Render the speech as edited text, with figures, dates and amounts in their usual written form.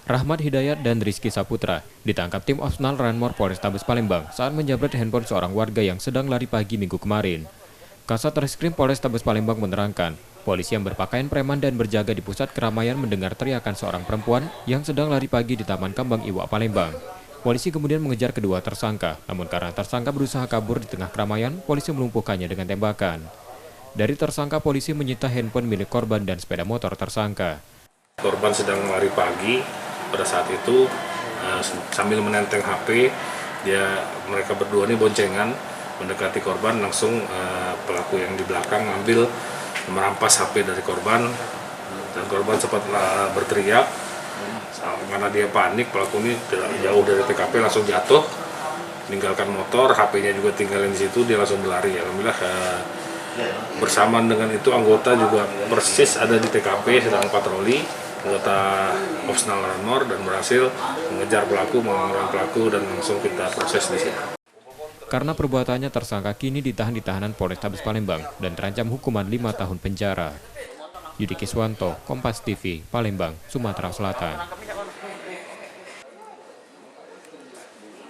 Rahmat Hidayat dan Rizky Saputra ditangkap tim Opsnal Ranmor Polrestabes Palembang saat menjamret handphone seorang warga yang sedang lari pagi Minggu kemarin. Kasat Reskrim Polrestabes Palembang menerangkan, polisi yang berpakaian preman dan berjaga di pusat keramaian mendengar teriakan seorang perempuan yang sedang lari pagi di Taman Kambang Iwa Palembang. Polisi kemudian mengejar kedua tersangka, namun karena tersangka berusaha kabur di tengah keramaian, polisi melumpuhkannya dengan tembakan. Dari tersangka, polisi menyita handphone milik korban dan sepeda motor tersangka. Korban sedang lari pagi. Pada saat itu sambil menenteng HP, mereka berdua ini boncengan mendekati korban, langsung pelaku yang di belakang merampas HP dari korban, dan korban sempat berteriak. Karena dia panik, pelaku ini jauh dari TKP langsung jatuh, meninggalkan motor, HP-nya juga tinggalin di situ, dia langsung berlari. Alhamdulillah bersamaan dengan itu anggota juga persis ada di TKP sedang patroli, anggota Opsnal Ranmor, dan berhasil mengejar pelaku, mengamankan pelaku, dan langsung kita proses di sini. Karena perbuatannya, tersangka kini ditahan di tahanan Polrestabes Palembang dan terancam hukuman 5 tahun penjara. Yudi Kiswanto, Kompas TV, Palembang, Sumatera Selatan.